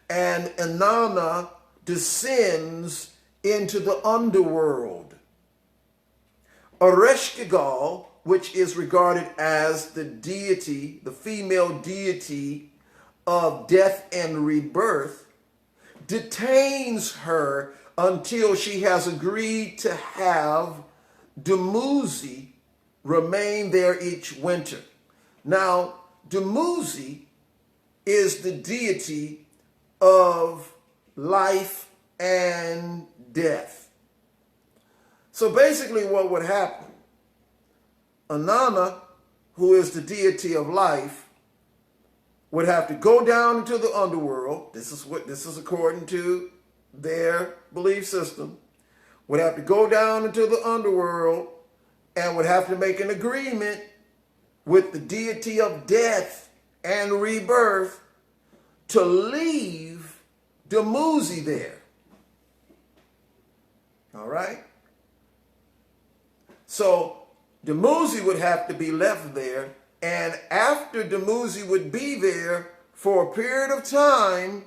And Inanna descends into the underworld. Ereshkigal, which is regarded as the deity, the female deity of death and rebirth, detains her until she has agreed to have Dumuzi remain there each winter. Now, Dumuzi is the deity of life and death. So basically what would happen, Inanna, who is the deity of life, would have to go down into the underworld. This is according to their belief system. Would have to go down into the underworld and would have to make an agreement with the deity of death and rebirth to leave Dumuzi there. All right? So Dumuzi would have to be left there, and after Dumuzi would be there for a period of time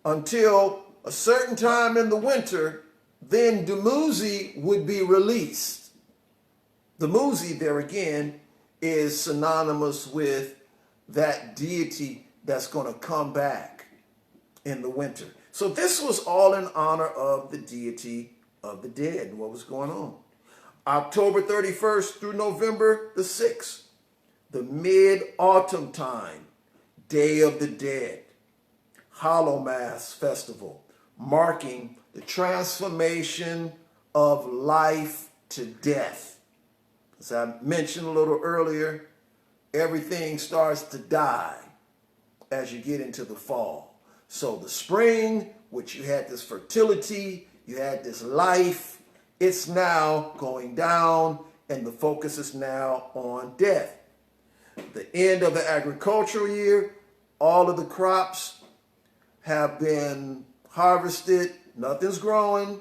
until a certain time in the winter, then Dumuzi would be released. Dumuzi there again is synonymous with that deity that's going to come back in the winter. So this was all in honor of the deity of the dead and what was going on. October 31st through November the 6th, the mid-autumn time, Day of the Dead, Hallowmass festival, marking the transformation of life to death. As I mentioned a little earlier, everything starts to die as you get into the fall. So the spring, which you had this fertility, you had this life, it's now going down, and the focus is now on death. The end of the agricultural year, all of the crops have been harvested, nothing's growing,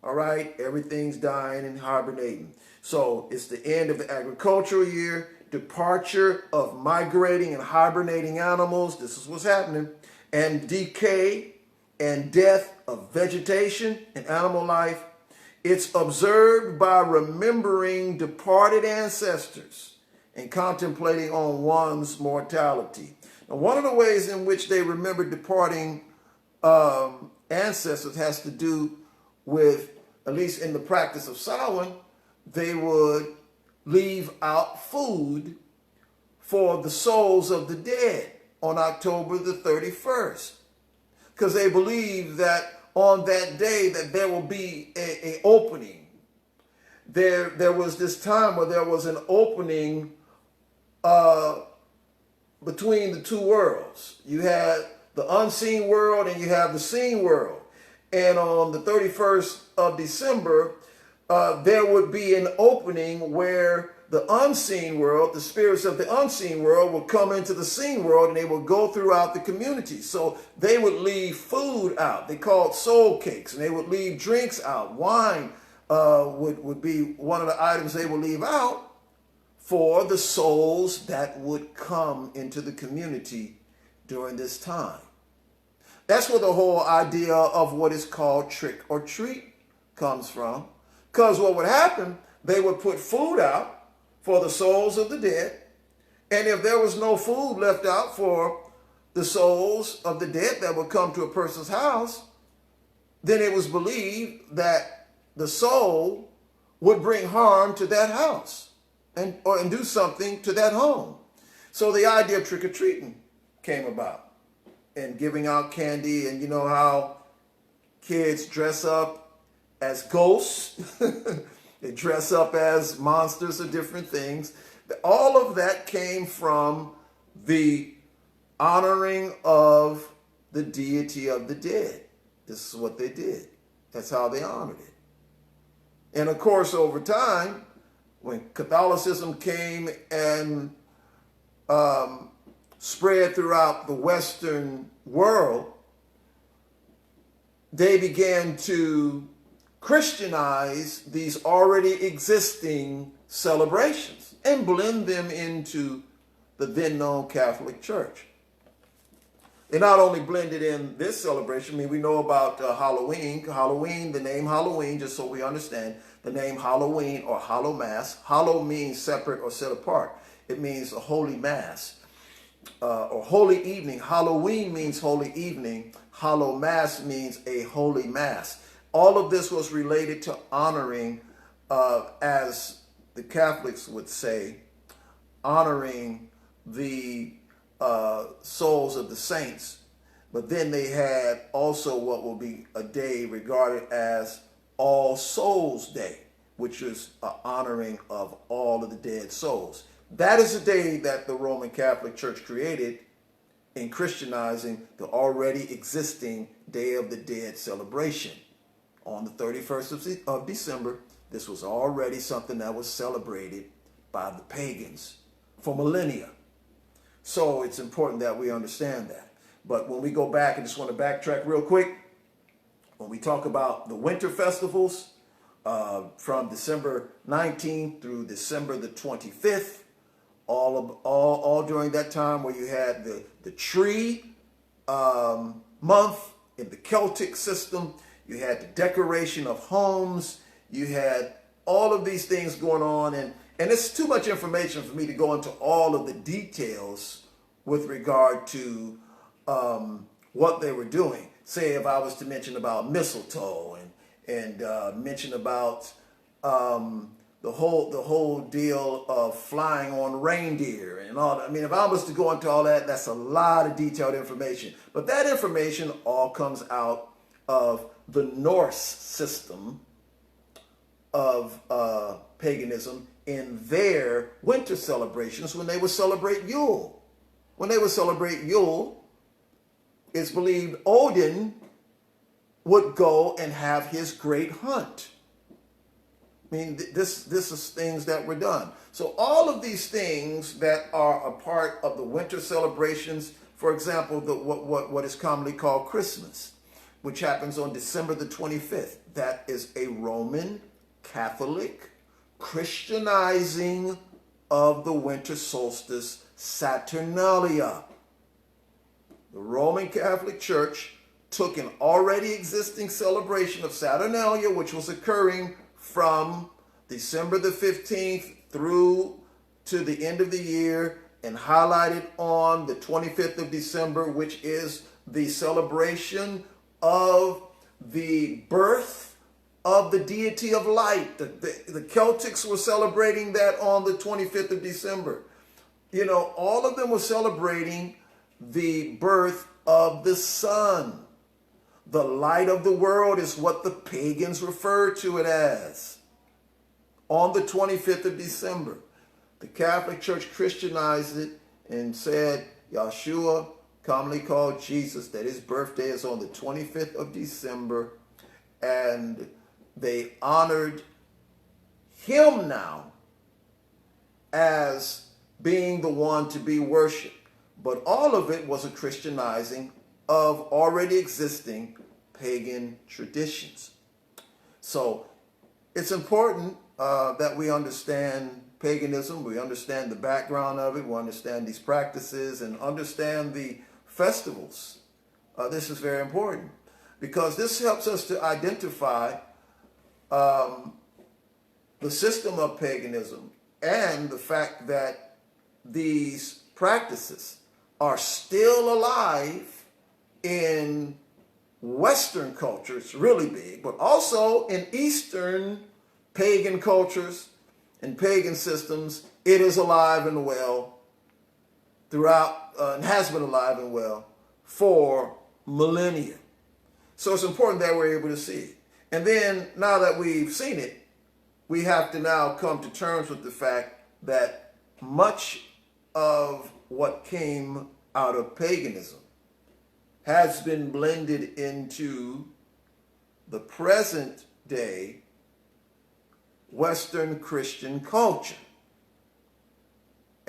all right? Everything's dying and hibernating. So it's the end of the agricultural year, departure of migrating and hibernating animals, this is what's happening, and decay and death of vegetation and animal life. It's observed by remembering departed ancestors and contemplating on one's mortality. Now, one of the ways in which they remember departing ancestors has to do with, at least in the practice of Samhain, they would leave out food for the souls of the dead on October the 31st. Because they believe that on that day that there will be a opening. There was this time where there was an opening between the two worlds. You had the unseen world and you have the seen world. And on the 31st of December, there would be an opening where the unseen world, the spirits of the unseen world, will come into the seen world, and they will go throughout the community. So they would leave food out. They called soul cakes, and they would leave drinks out. Wine would be one of the items they would leave out for the souls that would come into the community during this time. That's where the whole idea of what is called trick or treat comes from. Because what would happen, they would put food out for the souls of the dead. And if there was no food left out for the souls of the dead that would come to a person's house, then it was believed that the soul would bring harm to that house and do something to that home. So the idea of trick-or-treating came about, and giving out candy. And you know how kids dress up as ghosts? They dress up as monsters or different things. All of that came from the honoring of the deity of the dead. This is what they did. That's how they honored it. And of course, over time, when Catholicism came and spread throughout the Western world, they began to Christianize these already existing celebrations and blend them into the then known Catholic Church. They not only blended in this celebration, I mean, we know about Halloween. Halloween, the name Halloween, just so we understand, the name Halloween or Hallow Mass. Hallow means separate or set apart. It means a holy mass or holy evening. Halloween means holy evening. Hallow Mass means a holy mass. All of this was related to honoring, as the Catholics would say, honoring the souls of the saints. But then they had also what will be a day regarded as All Souls Day, which is an honoring of all of the dead souls. That is a day that the Roman Catholic Church created in Christianizing the already existing Day of the Dead celebration. On the 31st of December, this was already something that was celebrated by the pagans for millennia. So it's important that we understand that. But when we go back, I just want to backtrack real quick. When we talk about the winter festivals from December 19th through December the 25th, all during that time where you had the tree month in the Celtic system, you had the decoration of homes, you had all of these things going on, and it's too much information for me to go into all of the details with regard to what they were doing. Say if I was to mention about mistletoe and mention about the whole deal of flying on reindeer and all that. I mean, if I was to go into all that, that's a lot of detailed information. But that information all comes out of the Norse system of paganism in their winter celebrations when they would celebrate Yule. When they would celebrate Yule, it's believed Odin would go and have his great hunt. I mean, this is things that were done. So all of these things that are a part of the winter celebrations, for example, what is commonly called Christmas, which happens on December the 25th. That is a Roman Catholic Christianizing of the winter solstice Saturnalia. The Roman Catholic Church took an already existing celebration of Saturnalia, which was occurring from December the 15th through to the end of the year, and highlighted on the 25th of December, which is the celebration of the birth of the deity of light. The Celtics were celebrating that on the 25th of December. You know, all of them were celebrating the birth of the sun. The light of the world is what the pagans referred to it as. On the 25th of December, the Catholic Church Christianized it and said Yeshua, commonly called Jesus, that his birthday is on the 25th of December, and they honored him now as being the one to be worshipped. But all of it was a Christianizing of already existing pagan traditions. So it's important that we understand paganism, we understand the background of it, we understand these practices, and understand the festivals. This is very important because this helps us to identify the system of paganism and the fact that these practices are still alive in Western culture. It's really big, but also in Eastern pagan cultures and pagan systems. It is alive and well throughout, and has been alive and well for millennia. So it's important that we're able to see it. And then now that we've seen it, we have to now come to terms with the fact that much of what came out of paganism has been blended into the present day Western Christian culture.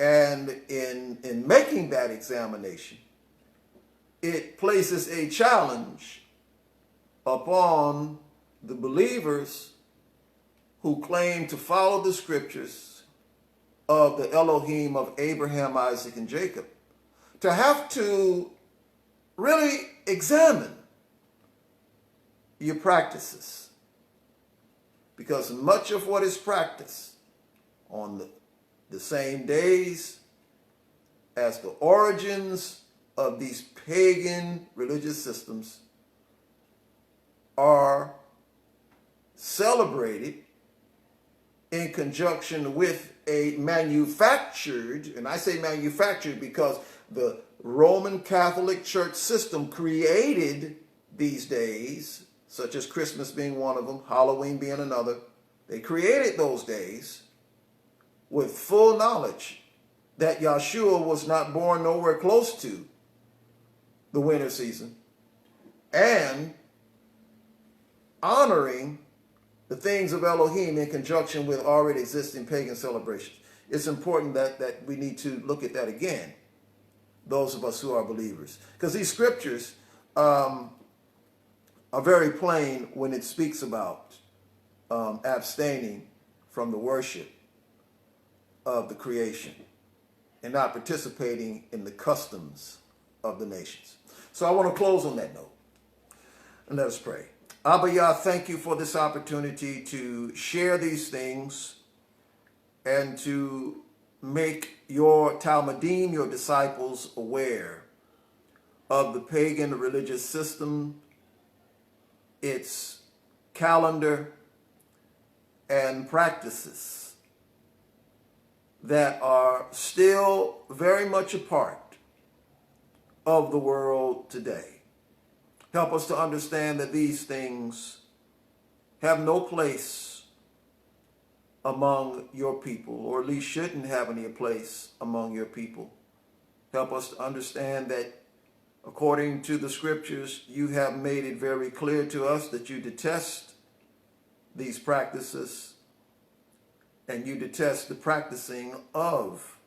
And in making that examination, it places a challenge upon the believers who claim to follow the scriptures of the Elohim of Abraham, Isaac, and Jacob, to have to really examine your practices. Because much of what is practiced on the same days as the origins of these pagan religious systems are celebrated in conjunction with a manufactured, and I say manufactured because the Roman Catholic Church system created these days, such as Christmas being one of them, Halloween being another. They created those days with full knowledge that Yahshua was not born nowhere close to the winter season, and honoring the things of Elohim in conjunction with already existing pagan celebrations. It's important that we need to look at that again, those of us who are believers. Because these scriptures are very plain when it speaks about abstaining from the worship of the creation and not participating in the customs of the nations. So I want to close on that note. And let us pray. Abba Yah, thank you for this opportunity to share these things and to make your Talmudim, your disciples, aware of the pagan religious system, its calendar, and practices that are still very much a part of the world today. Help us to understand that these things have no place among your people, or at least shouldn't have any place among your people. Help us to understand that according to the scriptures, you have made it very clear to us that you detest these practices and you detest the practicing of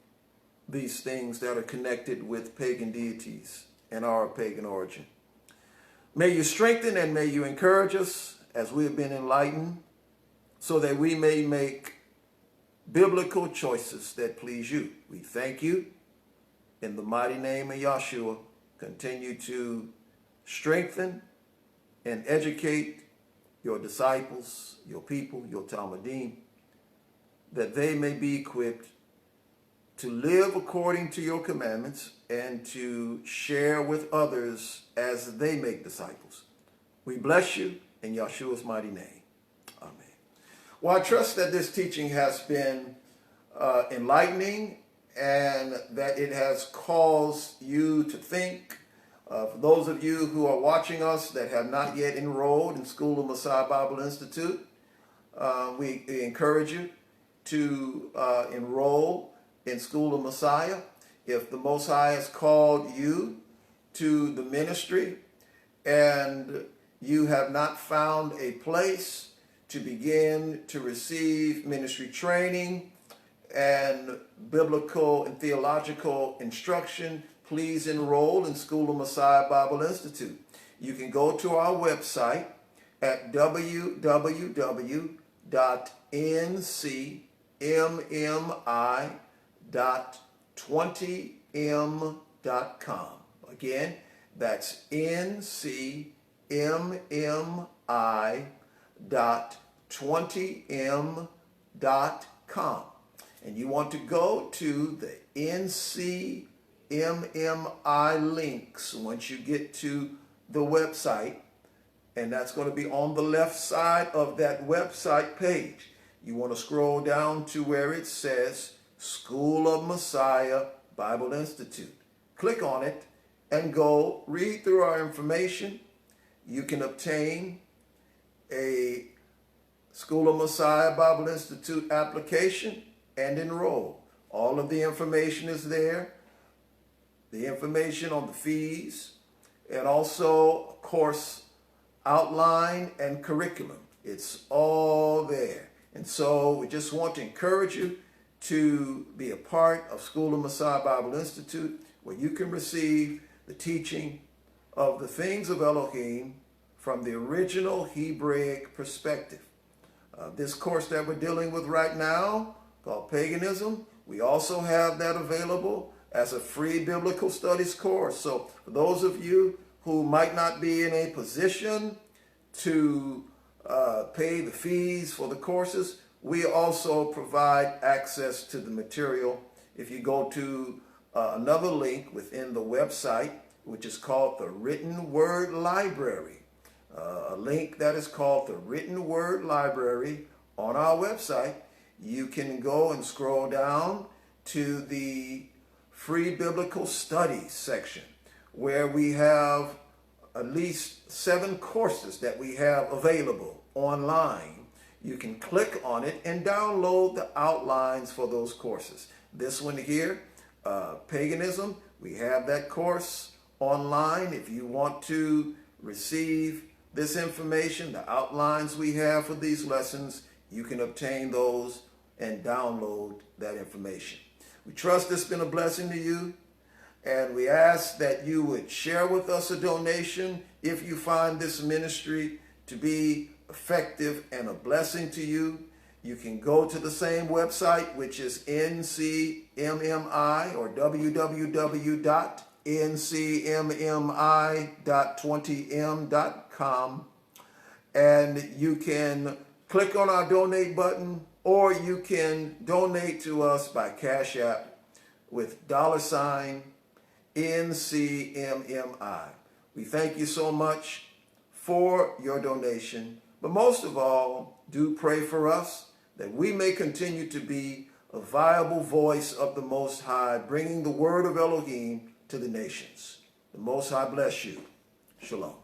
these things that are connected with pagan deities and are of pagan origin. May you strengthen and may you encourage us as we have been enlightened so that we may make biblical choices that please you. We thank you in the mighty name of Yahshua. Continue to strengthen and educate your disciples, your people, your Talmudim, that they may be equipped to live according to your commandments and to share with others as they make disciples. We bless you in Yahshua's mighty name. Amen. Well, I trust that this teaching has been enlightening and that it has caused you to think. For those of you who are watching us that have not yet enrolled in School of Messiah Bible Institute, we encourage you to enroll in School of Messiah. If the Most High has called you to the ministry and you have not found a place to begin to receive ministry training and biblical and theological instruction, please enroll in School of Messiah Bible Institute. You can go to our website at www.ncmmi.20m.com. Again, that's ncmmi.20m.com. And you want to go to the NCMMI links once you get to the website, and that's going to be on the left side of that website page. You want to scroll down to where it says School of Messiah Bible Institute. Click on it and go read through our information. You can obtain a School of Messiah Bible Institute application and enroll. All of the information is there. The information on the fees and also course outline and curriculum. It's all there. And so we just want to encourage you to be a part of School of Messiah Bible Institute, where you can receive the teaching of the things of Elohim from the original Hebraic perspective. This course that we're dealing with right now, called Paganism, we also have that available as a free biblical studies course. So for those of you who might not be in a position to pay the fees for the courses, we also provide access to the material. If you go to another link within the website, which is called the Written Word Library, a link that is called the Written Word Library on our website, you can go and scroll down to the Free Biblical Studies section, where we have at least 7 courses that we have available online. You can click on it and download the outlines for those courses. This one here, Paganism, we have that course online. If you want to receive this information, the outlines we have for these lessons, you can obtain those and download that information. We trust it's been a blessing to you, and we ask that you would share with us a donation if you find this ministry to be effective and a blessing to you. You can go to the same website, which is NCMMI, or www.ncmmi.20m.com, and you can click on our donate button, or you can donate to us by Cash App with $NCMMI. We thank you so much for your donation, but most of all, do pray for us that we may continue to be a viable voice of the Most High, bringing the word of Elohim to the nations. The Most High bless you. Shalom.